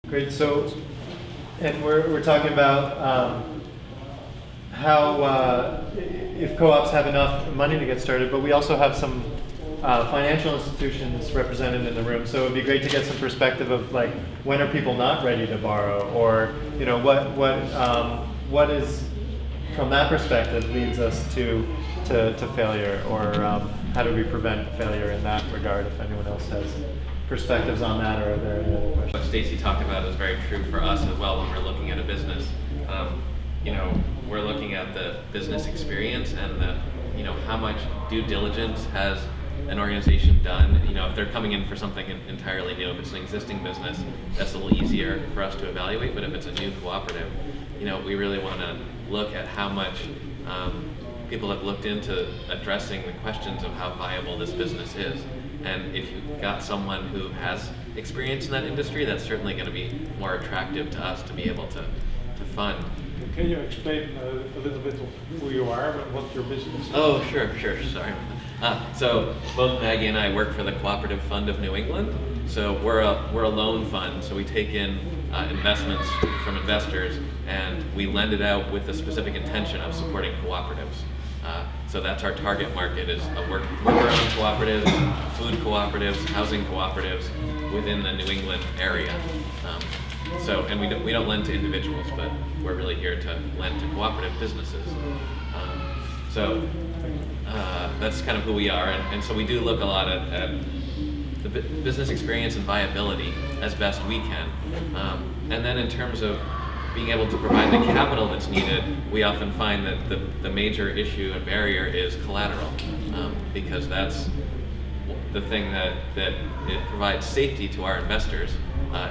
Great. So, and we're talking about how if co-ops have enough money to get started, but we also have some financial institutions represented in the room. So it'd be great to get some perspective of like when are people not ready to borrow, or what is from that perspective leads us to failure, or how do we prevent failure in that regard? If anyone else has perspectives on that, or are there any other questions? What Stacey talked about is very true for us as well when we're looking at a business. We're looking at the business experience and how much due diligence has an organization done. If they're coming in for something entirely new, if it's an existing business, that's a little easier for us to evaluate. But if it's a new cooperative, we really want to look at how much people have looked into addressing the questions of how viable this business is. And if you've got someone who has experience in that industry, that's certainly going to be more attractive to us to be able to fund. Can you explain a little bit of who you are and what your business is? Oh, sure, sorry. So both Maggie and I work for the Cooperative Fund of New England. So we're a loan fund, so we take in investments from investors and we lend it out with the specific intention of supporting cooperatives. So that's our target market, is worker-owned cooperatives, food cooperatives, housing cooperatives within the New England area. And we don't lend to individuals, but we're really here to lend to cooperative businesses. That's kind of who we are, and so we do look a lot at the business experience and viability as best we can. And then in terms of being able to provide the capital that's needed, we often find that the major issue and barrier is collateral, because that's the thing that it provides safety to our investors,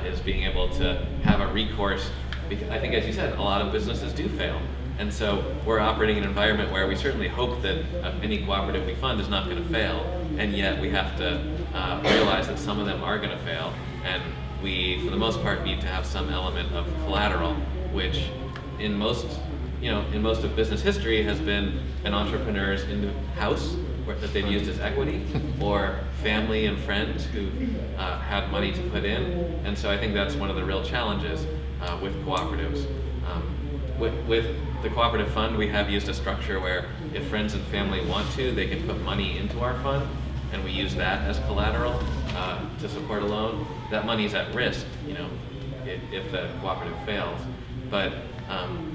is being able to have a recourse. Because I think, as you said, a lot of businesses do fail. And so we're operating in an environment where we certainly hope that any cooperative we fund is not going to fail, and yet we have to realize that some of them are going to fail, and we, for the most part, need to have some element of collateral, which in most of business history has been an entrepreneur's house that they've used as equity, or family and friends who had money to put in. And so I think that's one of the real challenges with cooperatives. With the cooperative fund, we have used a structure where if friends and family want to, they can put money into our fund, and we use that as collateral to support a loan. That money is at risk, if the cooperative fails. But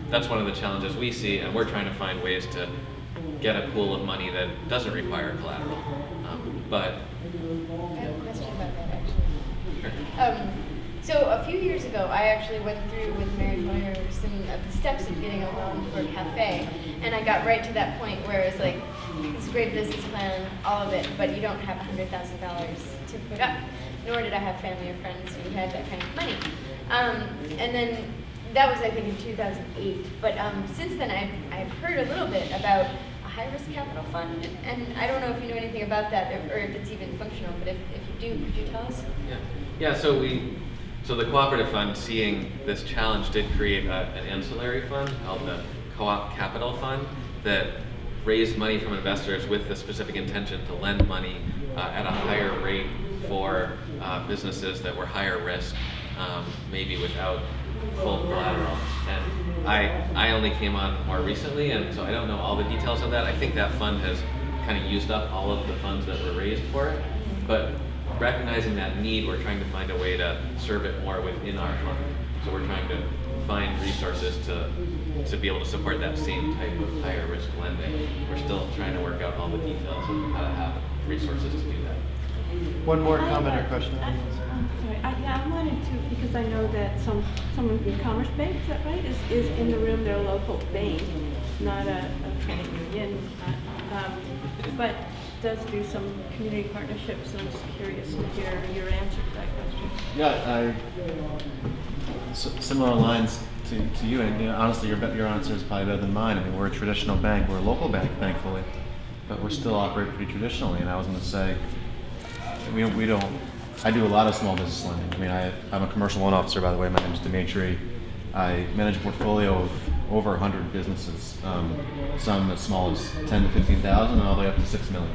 that's one of the challenges we see, and we're trying to find ways to get a pool of money that doesn't require collateral. I have a question about that, actually. So a few years ago, I actually went through with Mary Moyer some of the steps of getting a loan for a cafe, and I got right to that point where it's like, it's a great business plan, all of it, but you don't have $100,000 to put up, nor did I have family or friends who had that kind of money. And then that was, I think, in 2008. But since then, I've heard a little bit about a high-risk capital fund, and I don't know if you know anything about that, or if it's even functional, but if you do, could you tell us? Yeah. So the cooperative fund, seeing this challenge, did create an ancillary fund called the Co-op Capital Fund that raised money from investors with the specific intention to lend money at a higher rate for businesses that were higher risk, maybe without full collateral. And I only came on more recently, and so I don't know all the details of that. I think that fund has kind of used up all of the funds that were raised for it, but recognizing that need, we're trying to find a way to serve it more within our fund. So we're trying to find resources to be able to support that same type of higher risk lending. We're still trying to work out all the details of how to have resources to do that. One more comment or question? I wanted to, because I know that someone from Commerce Bank, is that right, is in the room. They're a local bank, not a credit union, but does do some community partnerships, and I'm just curious to hear your answer to that question. Yeah, similar lines to you, and honestly, your answer is probably better than mine. I mean, we're a traditional bank, we're a local bank, thankfully, but we're still operate pretty traditionally. And I was going to say, we don't. I do a lot of small business lending. I mean, I'm a commercial loan officer, by the way. My name is Dimitri. I manage a portfolio of over 100 businesses, some as small as 10 to 15,000, and all the way up to 6 million.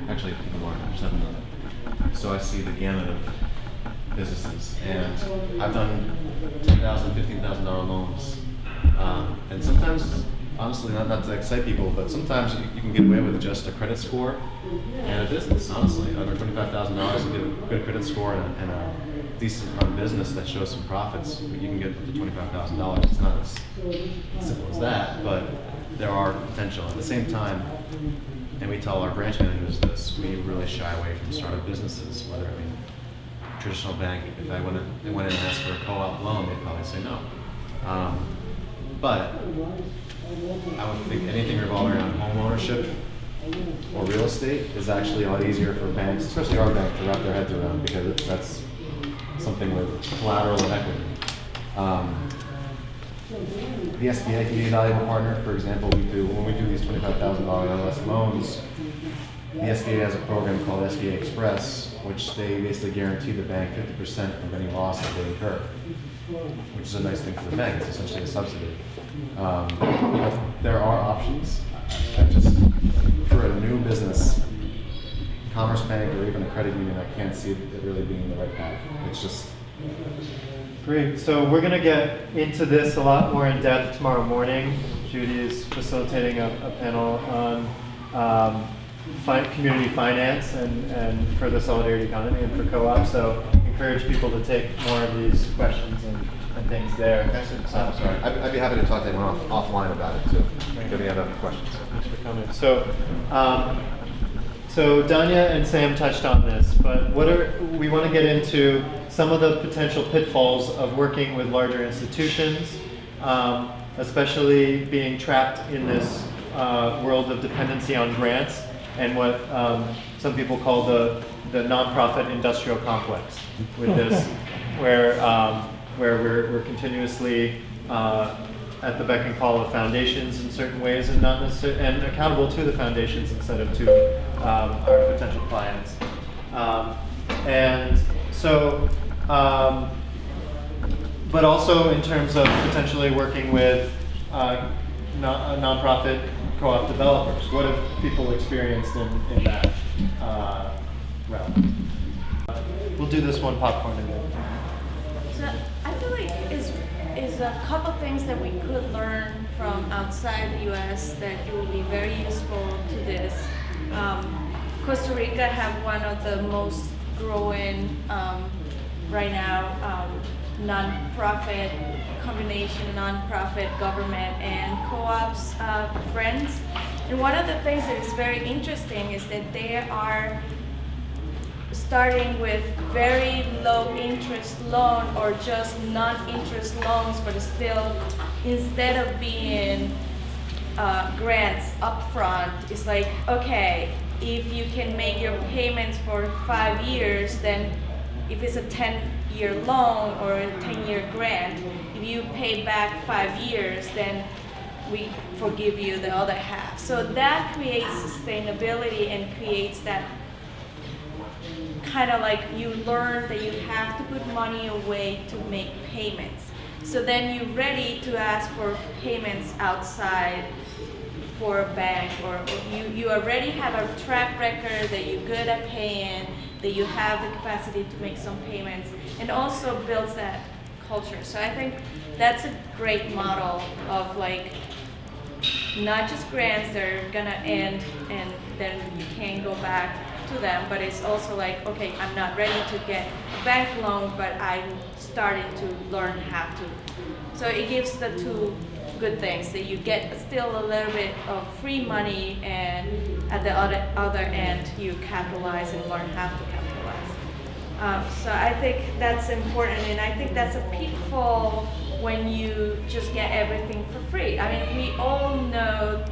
Actually, even more, 7 million. So I see the gamut of businesses, and I've done $10,000, $15,000 loans, and sometimes, honestly, not to excite people, but sometimes you can get away with just a credit score and a business. Honestly, under $25,000, you get a good credit score and a decent run business that shows some profits. You can get up to $25,000. It's not as simple as that, but there are potential. At the same time, and we tell our branch managers this, we really shy away from startup businesses. Whether, I mean, traditional bank, if I went in and asked for a co-op loan, they'd probably say no. But I would think anything revolving around home ownership or real estate is actually a lot easier for banks, especially our bank, to wrap their heads around, because that's something with collateral and equity. The SBA can be a valuable partner. For example, when we do these $25,000 or less loans, the SBA has a program called SBA Express, which they basically guarantee the bank 50% of any loss that they incur, which is a nice thing for the bank. It's essentially a subsidy. There are options. Just for a new business, Commerce Bank or even a credit union, I can't see it really being the right path. It's just Great. So we're going to get into this a lot more in depth tomorrow morning. Judy is facilitating a panel on community finance and for the solidarity economy and for co-ops. So encourage people to take more of these questions and things there. sorry. I'd be happy to talk to anyone offline about it too. If you have other questions. Thanks for coming. So Dania and Sam touched on this, but we want to get into some of the potential pitfalls of working with larger institutions, especially being trapped in this world of dependency on grants and what some people call the nonprofit industrial complex with this, where we're continuously at the beck and call of foundations in certain ways, and not necessarily and accountable to the foundations instead of to our potential clients. But also in terms of potentially working with nonprofit co-op developers. What have people experienced in that realm? We'll do this one popcorn again. So I feel like is a couple things that we could learn from outside the U.S. that it will be very useful to this. Costa Rica have one of the most growing right now non-profit combination, non-profit government and co-ops brands. And one of the things that is very interesting is that they are starting with very low interest loan or just non-interest loans, but still, instead of being grants upfront, it's like, okay, if you can make your payments for 5 years, then if it's a 10-year loan or a 10-year grant, if you pay back 5 years, then we forgive you the other half. So that creates sustainability and creates that kind of like you learn that you have to put money away to make payments. So then you're ready to ask for payments outside for a bank, or you already have a track record that you're good at paying, that you have the capacity to make some payments, and also builds that culture. So I think that's a great model of like not just grants that are gonna end and then you can't go back to them, but it's also like, okay, I'm not ready to get a bank loan, but I'm starting to learn how to. So it gives the two good things, that you get still a little bit of free money, and at the other end you capitalize and learn how to capitalize. So I think that's important, and I think that's a pitfall when you just get everything for free. I mean, we all know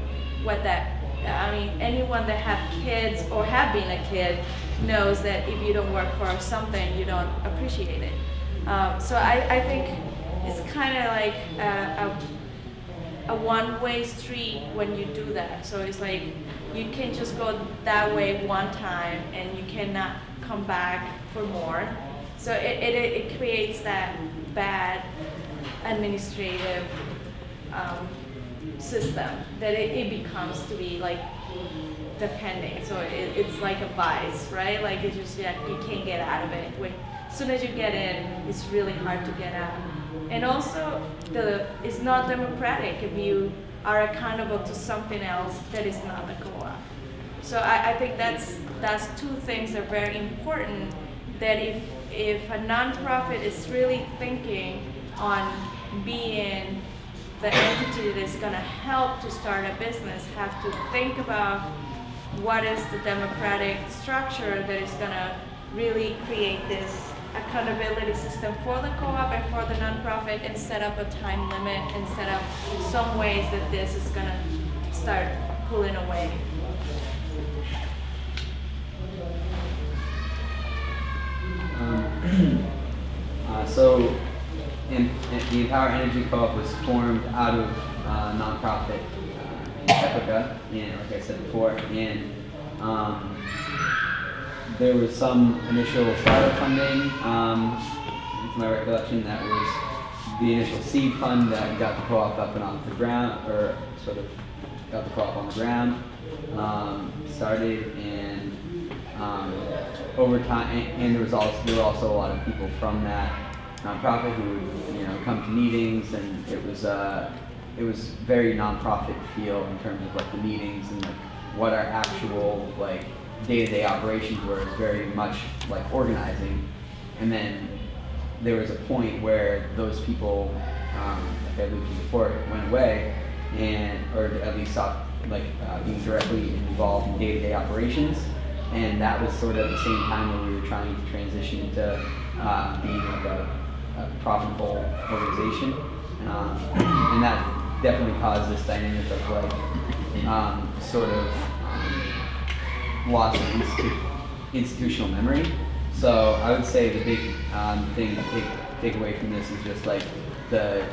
what that, I mean, anyone that have kids or have been a kid knows that if you don't work for something, you don't appreciate it. So I think it's kind of like a one-way street when you do that. So it's like you can just go that way one time and you cannot come back for more. So it creates that bad administrative system that it becomes to be like depending. So it's like a vice, right? Like it's just, yeah, you can't get out of it. soon as you get in, it's really hard to get out. And also, it's not democratic if you are accountable to something else that is not the co-op. So I think that's two things that are very important, that if a nonprofit is really thinking on being the entity that is going to help to start a business, have to think about what is the democratic structure that is going to really create this accountability system for the co-op and for the nonprofit, and set up a time limit and set up some ways that this is going to start pulling away. So, the Empower Energy Co-op was formed out of nonprofit Epica, and like I said before, and there was some initial startup funding. To my recollection, that was the initial seed fund that got the co-op up and off the ground, or sort of got the co-op on the ground. Started, and over time, and there were also a lot of people from that nonprofit who would come to meetings, and it was very nonprofit feel in terms of like the meetings and like what our actual like day-to-day operations were. It's very much like organizing. And then there was a point where those people, like I alluded to before, went away, or at least stopped being directly involved in day-to-day operations. And that was sort of at the same time when we were trying to transition into being like a profitable organization. And that definitely caused this dynamic of like sort of loss of institutional memory. So I would say the big thing to take away from this is just like the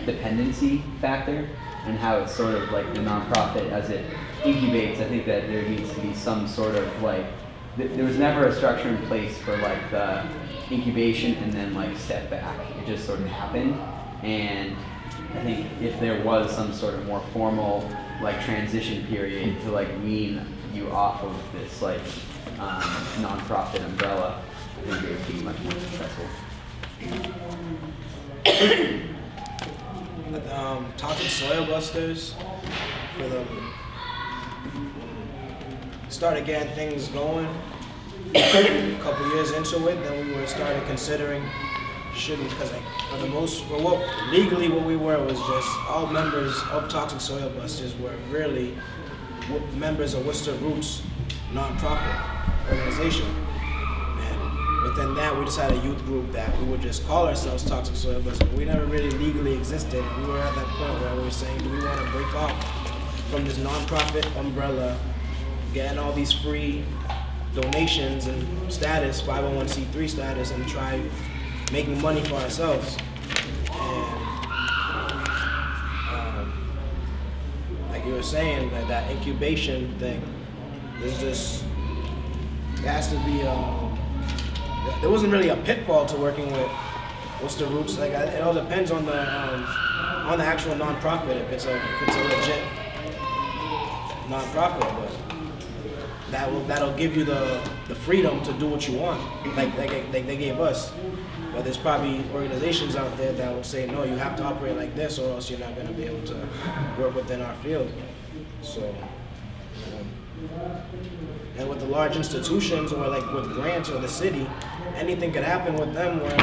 dependency factor, and how it's sort of like the nonprofit as it incubates. I think that there needs to be some sort of like, there was never a structure in place for like the incubation and then like step back. It just sort of happened. And I think if there was some sort of more formal like transition period to like wean you off of this like nonprofit umbrella, I think it would be much more successful. Toxic soil busters for the started getting things going. A couple years into it, then we started considering because like for the most, legally what we were was just all members of Toxic Soil Busters were really members of Worcester Roots nonprofit organization. And within that, we decided a youth group that we would just call ourselves Toxic Soil Busters. We never really legally existed. We were at that point where we were saying, do we want to break off from this nonprofit umbrella, getting all these free donations and status, 501c3 status, and try making money for ourselves. And like you were saying, that incubation thing, there's just, there has to be, there wasn't really a pitfall to working with what's the roots. Like it all depends on the actual nonprofit, if it's a legit nonprofit, but that'll give you the freedom to do what you want, like they gave us. But there's probably organizations out there that would say, no, you have to operate like this or else you're not going to be able to work within our field. So, and with the large institutions or like with grants or the city, anything could happen with them where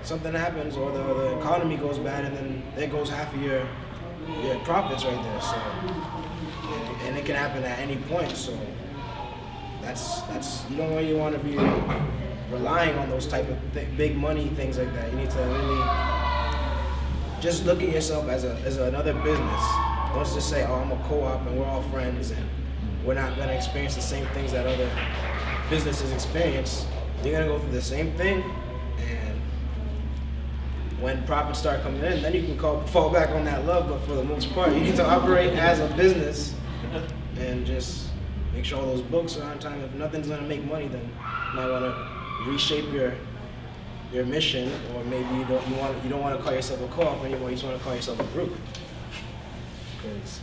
something happens or the economy goes bad and then there goes half of your profits right there. So, and it can happen at any point. So that's you don't really want to be relying on those type of big money things like that. You need to really just look at yourself as another business. Don't just say, oh, I'm a co-op and we're all friends and we're not going to experience the same things that other businesses experience. You're going to go through the same thing, and when profits start coming in, then you can fall back on that love, but for the most part, you need to operate as a business and just make sure all those books are on time. If nothing's going to make money, then you might want to reshape your mission, or maybe you don't want to call yourself a co-op anymore. You just want to call yourself a group, because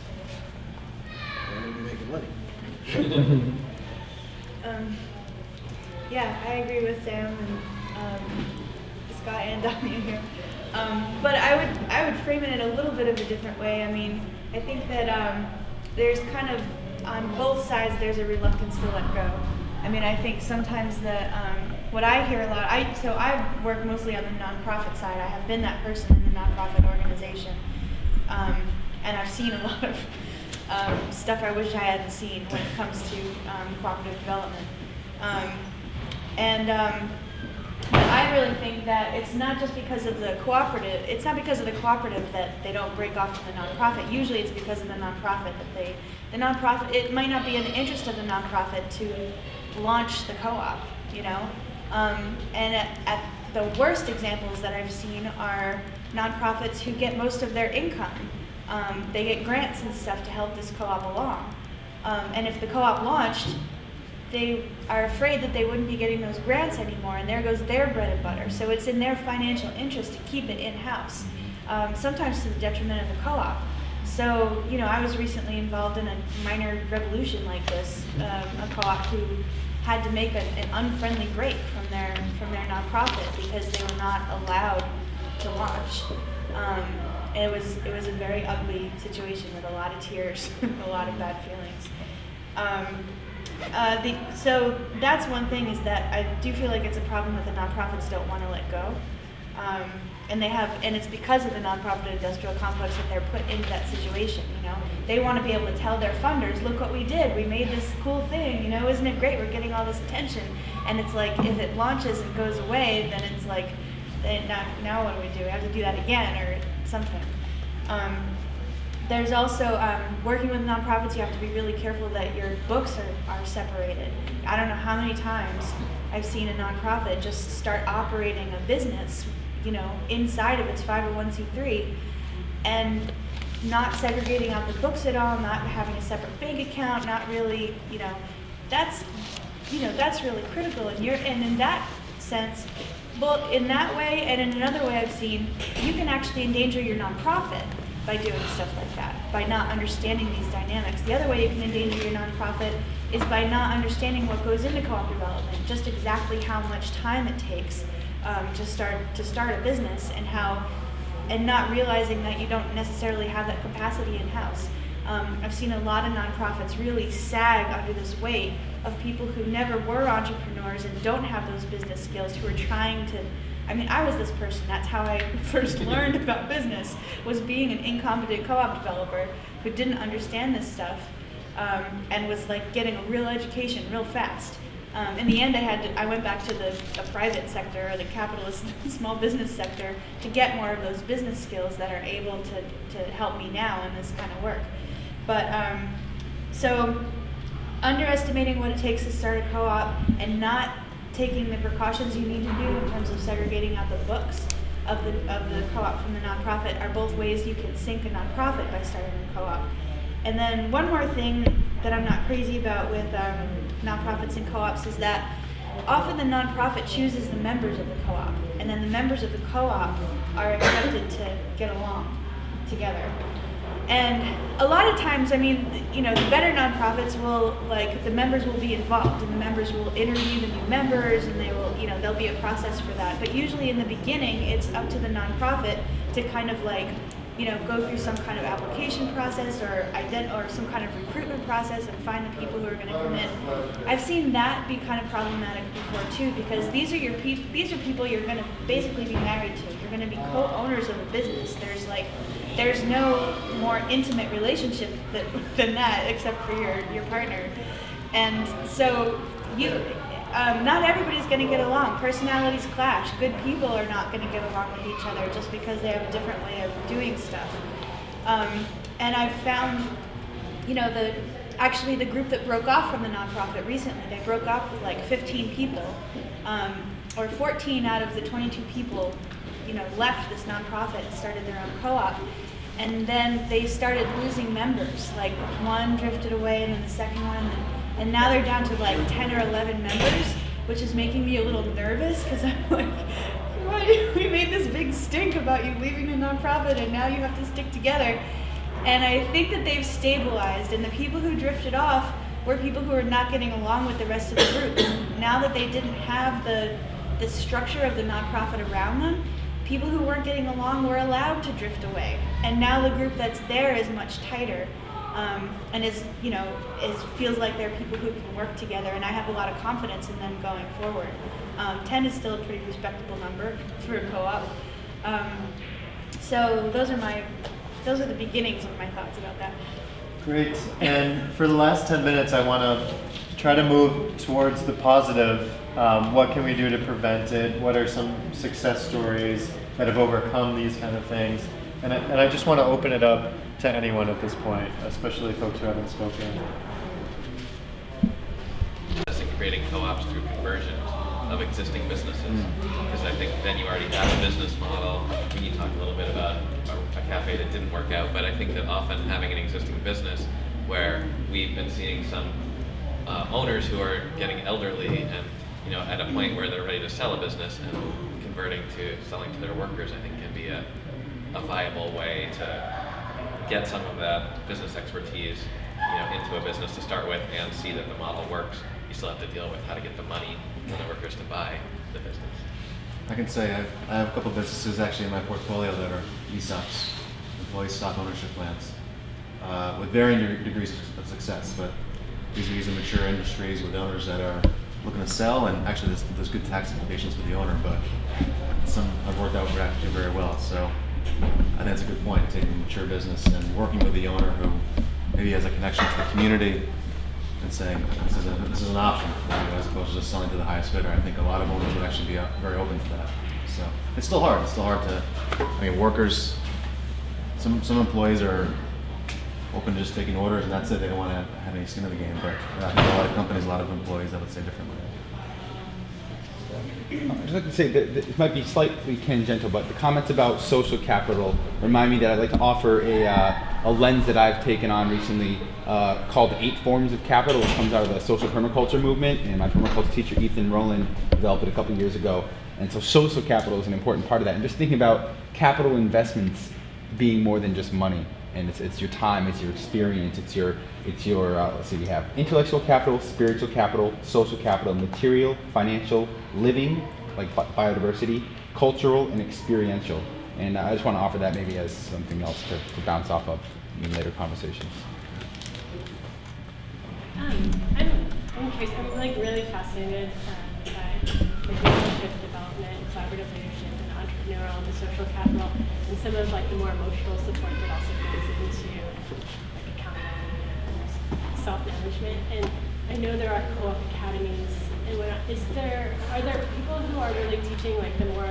you're going to be making money. Yeah, I agree with Sam, and Scott and Dania here. But I would frame it in a little bit of a different way. I mean, I think that there's kind of, on both sides, there's a reluctance to let go. I mean, I think sometimes that what I hear a lot, so I work mostly on the nonprofit side. I have been that person in the nonprofit organization. And I've seen a lot of stuff I wish I hadn't seen when it comes to cooperative development. But I really think that it's not just because of the cooperative, it's not because of the cooperative that they don't break off from the nonprofit. Usually it's because of the nonprofit that the nonprofit, it might not be in the interest of the nonprofit to launch the co-op, you know? And at the worst examples that I've seen are nonprofits who get most of their income. They get grants and stuff to help this co-op along. And if the co-op launched, they are afraid that they wouldn't be getting those grants anymore, and there goes their bread and butter. So it's in their financial interest to keep it in-house, sometimes to the detriment of the co-op. So, you know, I was recently involved in a minor revolution like this, a co-op who had to make an unfriendly break from their nonprofit because they were not allowed to launch. And it was a very ugly situation with a lot of tears, a lot of bad feelings. So that's one thing, is that I do feel like it's a problem that the nonprofits don't want to let go. And it's because of the nonprofit industrial complex that they're put into that situation, you know. They want to be able to tell their funders, look what we did, we made this cool thing, you know, isn't it great, we're getting all this attention. And it's like, if it launches and goes away, then it's like, now what do? We have to do that again or something. There's also, working with nonprofits, you have to be really careful that your books are separated. I don't know how many times I've seen a nonprofit just start operating a business, you know, inside of its 501c3 and not segregating out the books at all, not having a separate bank account, not really, you know, that's really critical. And in that sense, well, in that way and in another way I've seen, you can actually endanger your nonprofit by doing stuff like that, by not understanding these dynamics. The other way you can endanger your nonprofit is by not understanding what goes into co-op development, just exactly how much time it takes to start a business, and not realizing that you don't necessarily have that capacity in-house. I've seen a lot of nonprofits really sag under this weight of people who never were entrepreneurs and don't have those business skills, who are trying to, I mean, I was this person. That's how I first learned about business, was being an incompetent co-op developer who didn't understand this stuff, and was like getting a real education real fast. In the end, I went back to the private sector, or the capitalist small business sector, to get more of those business skills that are able to help me now in this kind of work. But so underestimating what it takes to start a co-op and not taking the precautions you need to do in terms of segregating out the books of the co-op from the nonprofit are both ways you can sink a nonprofit by starting a co-op. And then one more thing that I'm not crazy about with nonprofits and co-ops is that often the nonprofit chooses the members of the co-op, and then the members of the co-op are expected to get along together. And a lot of times, I mean, you know, the better nonprofits will, like, the members will be involved, and the members will interview the new members, and they will, you know, there'll be a process for that. But usually in the beginning, it's up to the nonprofit to kind of like, you know, go through some kind of application process or some kind of recruitment process and find the people who are going to come in. I've seen that be kind of problematic before too, because these are people you're going to basically be married to. You're going to be co-owners of a business. There's no more intimate relationship than that, except for your partner. And so not everybody's going to get along. Personalities clash. Good people are not going to get along with each other just because they have a different way of doing stuff. And I've found, you know, the group that broke off from the nonprofit recently, they broke off with like 15 people, or 14 out of the 22 people, you know, left this nonprofit and started their own co-op. And then they started losing members. Like one drifted away, and then the second one, and now they're down to like 10 or 11 members, which is making me a little nervous, because I'm like, we made this big stink about you leaving the nonprofit, and now you have to stick together. And I think that they've stabilized, and the people who drifted off were people who were not getting along with the rest of the group. Now that they didn't have the the structure of the nonprofit around them, people who weren't getting along were allowed to drift away. And now the group that's there is much tighter, and feels like they're people who can work together, and I have a lot of confidence in them going forward. 10 is still a pretty respectable number for a co-op. So those are the beginnings of my thoughts about that. Great. And for the last 10 minutes, I want to try to move towards the positive. What can we do to prevent it? What are some success stories that have overcome these kind of things? And I just want to open it up to anyone at this point, especially folks who haven't spoken. Creating co-ops through conversion of existing businesses, because I think then you already have a business model. When you talk a little bit about a cafe that didn't work out, but I think that often having an existing business where we've been seeing some owners who are getting elderly and at a point where they're ready to sell a business, and converting to selling to their workers, I think can be a viable way to get some of that business expertise into a business to start with and see that the model works. You still have to deal with how to get the money for the workers to buy the business. I can say I have a couple businesses actually in my portfolio that are ESOPs, employee stock ownership plans, with varying degrees of success. But these are mature industries with owners that are looking to sell, and actually there's good tax implications for the owner, but some have worked out actually very well. So I think that's a good point, taking a mature business and working with the owner who maybe has a connection to the community and saying, this is an option for you as opposed to just selling to the highest bidder. I think a lot of owners would actually be very open to that. So it's still hard. It's still hard to, workers, some employees are open to just taking orders and that's it. They don't want to have any skin in the game. But I think a lot of companies, a lot of employees, that would say differently. I'd just like to say that it might be slightly tangential, but the comments about social capital remind me that I'd like to offer a lens that I've taken on recently called 8 Forms of Capital. It comes out of the social permaculture movement, and my permaculture teacher, Ethan Rowland, developed it a couple years ago. And so social capital is an important part of that. And just thinking about capital investments being more than just money. And it's your time, it's your experience, it's your let's see, we have intellectual capital, spiritual capital, social capital, material, financial, living, like biodiversity, cultural, and experiential. And I just want to offer that maybe as something else to bounce off of in later conversations. I'm curious, I'm really fascinated by the leadership development, collaborative leadership, and entrepreneurial and the social capital, and some of the more emotional support that also goes into accountability and self-management. And I know there are co-op academies, and are there people who are really teaching the more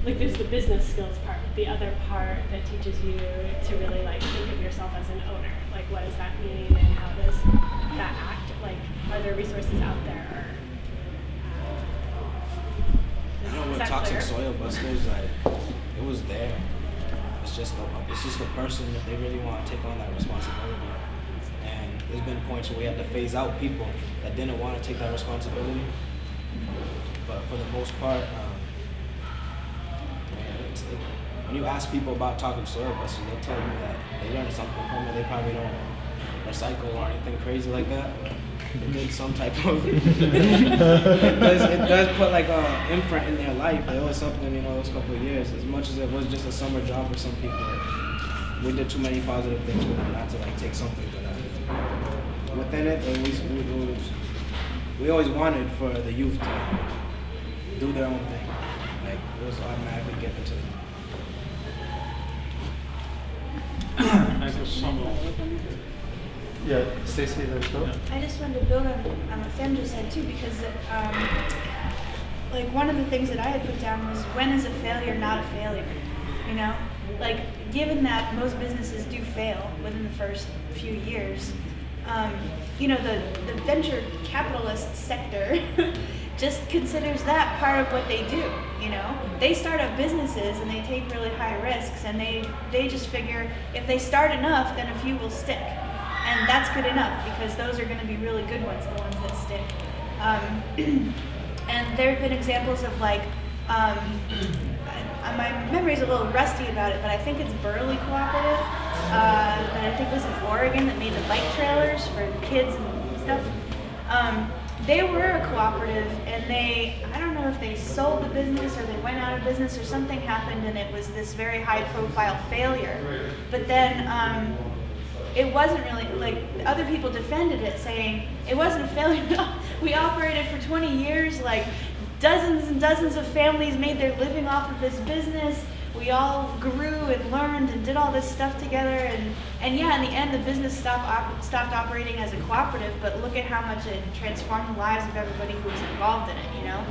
there's the business skills part, but the other part that teaches you to really think of yourself as an owner. What does that mean, and how does that act? Are there resources out there? With toxic soil busters, it was there. It's just the person that they really want to take on that responsibility. And there's been points where we had to phase out people that didn't want to take that responsibility. But for the most part, when you ask people about toxic soil busters, they'll tell you that they learned something from it. They probably don't recycle or anything crazy like that. But it did some type of it does put an imprint in their life. It was something, those couple of years. As much as it was just a summer job for some people, we did too many positive things with it not to take something to that. Within it, we always wanted for the youth to do their own thing. It was automatically given to them. I just Yeah, Stacey, there's go. I just wanted to build on what Sam just said too, because one of the things that I had put down was, when is a failure not a failure? Given that most businesses do fail within the first few years, the venture capitalist sector just considers that part of what they do. They start up businesses and they take really high risks, and they just figure if they start enough, then a few will stick. And that's good enough, because those are going to be really good ones, the ones that stick. And there have been examples of my memory's a little rusty about it, but I think it's Burley Cooperative, that I think was in Oregon, that made the bike trailers for kids and stuff. they were a cooperative, and I don't know if they sold the business or they went out of business or something happened, and it was this very high-profile failure. But then it wasn't really, like, other people defended it, saying it wasn't a failure. We operated for 20 years, like, dozens and dozens of families made their living off of this business. We all grew and learned and did all this stuff together, and yeah, in the end, the business stopped operating as a cooperative. But look at how much it transformed the lives of everybody who was involved in it. You know,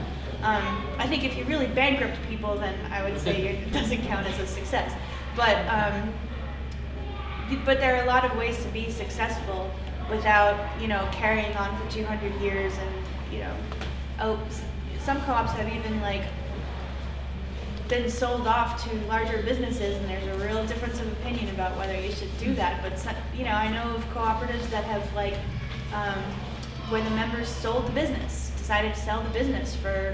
I think if you really bankrupt people, then I would say it doesn't count as a success. But there are a lot of ways to be successful without, you know, carrying on for 200 years, and you know, some co-ops have even like been sold off to larger businesses, and there's a real difference of opinion about whether you should do that. But you know, I know of cooperatives that have like where the members sold the business, decided to sell the business for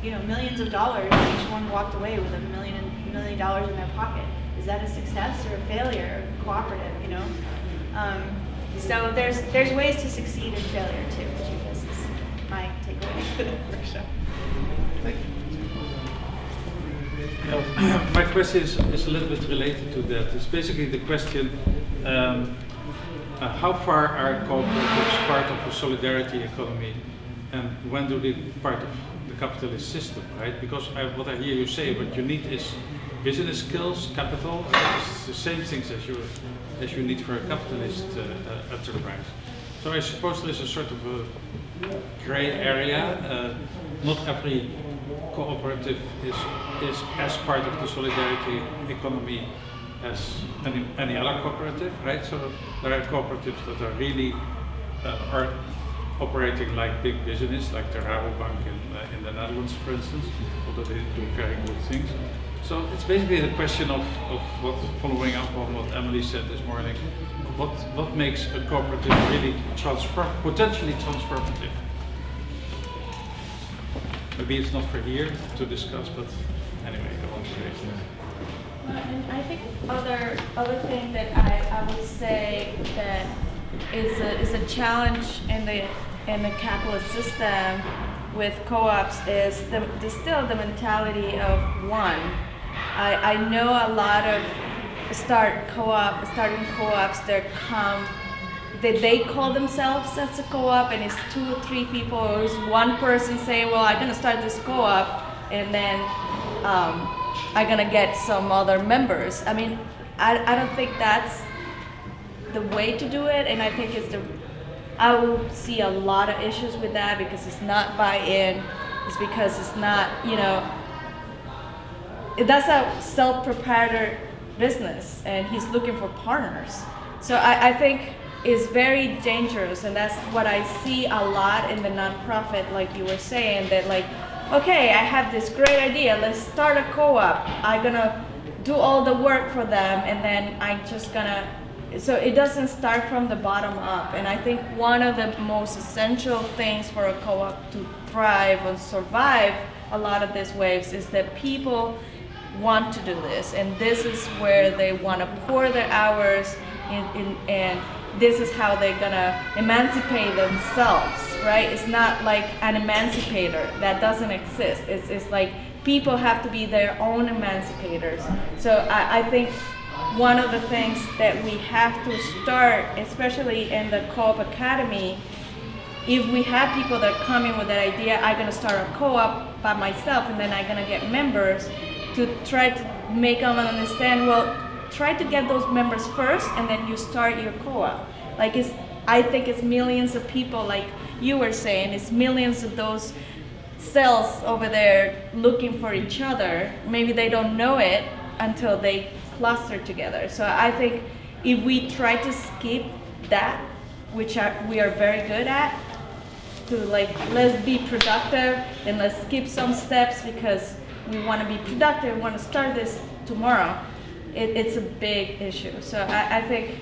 you know, millions of dollars, and each one walked away with $1 million in their pocket. Is that a success or a failure of cooperative? You know, so there's ways to succeed in failure too, which I guess is my takeaway for the workshop. Thank you. My question is a little bit related to that. It's basically the question, how far are cooperatives part of a solidarity economy, and when do they part of the capitalist system, right? Because what I hear you say, what you need is business skills, capital. It's the same things as you need for a capitalist enterprise. So I suppose there's a sort of a gray area. Not every cooperative is as part of the solidarity economy as any other cooperative, right? So there are cooperatives that are really are operating like big business, like the Rabobank in the Netherlands, for instance, although they do very good things. So it's basically the question of what, following up on what Emily said this morning, what makes a cooperative really potentially transformative? Maybe it's not for here to discuss, but anyway, I want to raise that. And I think other thing that I would say that is a challenge in the capitalist system with co-ops is still the mentality of one. I know a lot of starting co-ops that they call themselves as a co-op, and it's 2 or 3 people, or it's one person saying, well, I'm gonna start this co-op, and then I'm gonna get some other members. I mean, I don't think that's the way to do it, and I think I will see a lot of issues with that because it's not buy-in. It's because it's not, you know, that's a self-proprietor business, and he's looking for partners. So I think it's very dangerous, and that's what I see a lot in the nonprofit, like you were saying, that like, okay, I have this great idea, let's start a co-op. I'm gonna do all the work for them, and then I'm just gonna, so it doesn't start from the bottom up. And I think one of the most essential things for a co-op to thrive and survive a lot of these waves is that people want to do this, and this is where they want to pour their hours in, and this is how they're gonna emancipate themselves, right? It's not like an emancipator that doesn't exist. It's like people have to be their own emancipators. So I think one of the things that we have to start, especially in the Co-op Academy, if we have people that come in with that idea, I'm gonna start a co-op by myself, and then I'm gonna get members, to try to make them understand, well, try to get those members first, and then you start your co-op. Like I think it's millions of people, like you were saying, it's millions of those cells over there looking for each other. Maybe they don't know it until they cluster together. So I think if we try to skip that, which we are very good at, to like, let's be productive and let's skip some steps because we want to be productive, we want to start this tomorrow, it's a big issue. So I think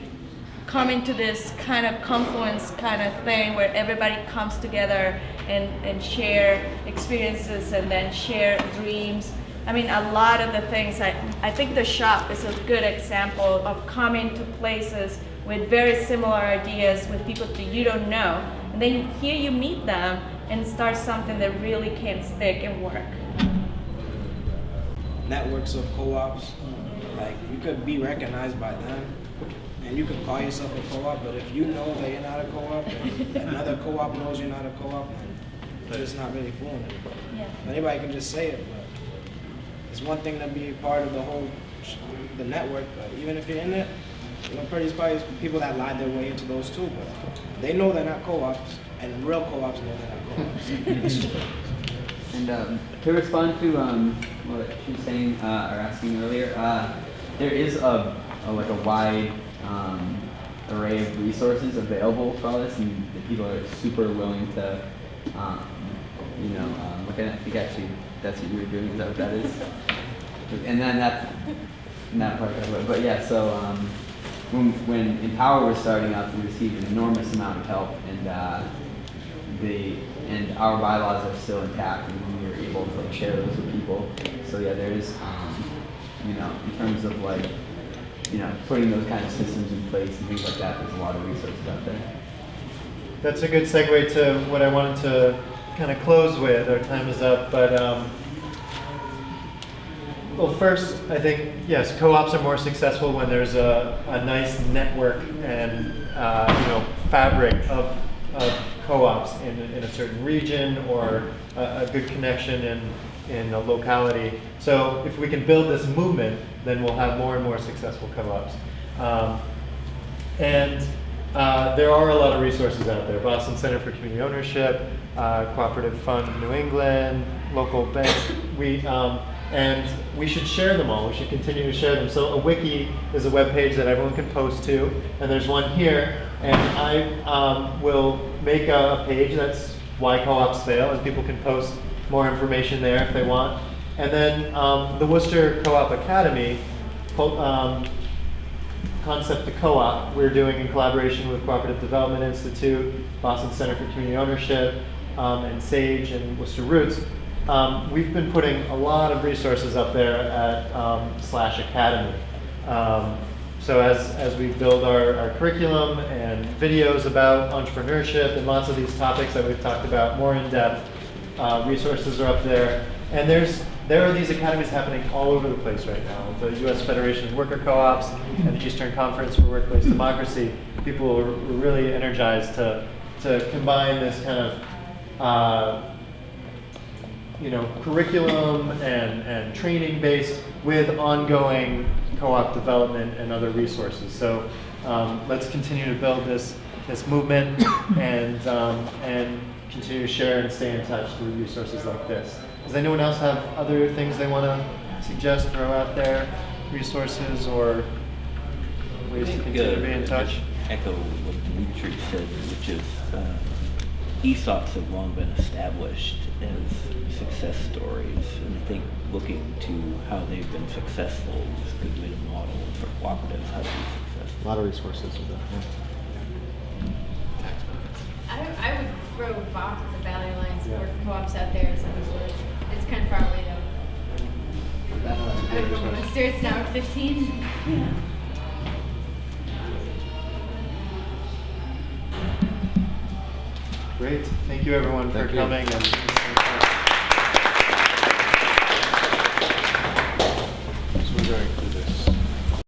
coming to this kind of confluence kind of thing where everybody comes together and share experiences and then share dreams. I mean, a lot of the things, I think the shop is a good example of coming to places with very similar ideas with people that you don't know, And then here you meet them and start something that really can stick and work. Networks of co-ops, like you could be recognized by them, and you could call yourself a co-op. But if you know that you're not a co-op, and another co-op knows you're not a co-op, then you're just not really fooling anybody. Yeah. Anybody can just say it, but it's one thing to be part of the network. But even if you're in it, there's probably people that lied their way into those too. But they know they're not co-ops, and real co-ops know they're not co-ops. And to respond to what she was saying or asking earlier, there is a wide array of resources available for all this, and the people are super willing to, look at it. I think actually that's what you were doing. Is that what that is? And then that's not part of it. But yeah, so when Empower was starting out, we received an enormous amount of help, and our bylaws are still intact, and we were able to share those with people. So yeah, there is, in terms of putting those kind of systems in place and things like that, there's a lot of resources out there. That's a good segue to what I wanted to kind of close with. Our time is up, but well, first, I think, yes, co-ops are more successful when there's a nice network and fabric of co-ops in a certain region, or a good connection in a locality. So if we can build this movement, then we'll have more and more successful co-ops. There are a lot of resources out there. Boston Center for Community Ownership, Cooperative Fund New England, local bank. And we should share them all. We should continue to share them. So a wiki is a web page that everyone can post to, and there's one here. And I will make a page that's why co-ops fail, and people can post more information there if they want. And then the Worcester Co-op Academy, Concept to Co-op, we're doing in collaboration with Cooperative Development Institute, Boston Center for Community Ownership, and SAGE and Worcester Roots. We've been putting a lot of resources up there at /academy. So as we build our curriculum and videos about entrepreneurship and lots of these topics that we've talked about more in depth, resources are up there. And there are these academies happening all over the place right now. The U.S. Federation of Worker Co-ops and the Eastern Conference for Workplace Democracy. People are really energized to combine this kind of curriculum and training based with ongoing co-op development and other resources. So let's continue to build this movement and continue to share and stay in touch through resources like this. Does anyone else have other things they want to suggest, throw out there, resources or ways to continue to be in touch? Echo what Dimitri said, which is ESOPs have long been established as success stories, and I think looking to how they've been successful is a good way to model for cooperatives how to be successful. A lot of resources with that. Yeah. I would throw Vox at the Valley Alliance Worker Co-ops out there as some sort. It's kind of far away though. I would go Worcester. It's an hour 15. Yeah. Great. Thank you everyone for coming. And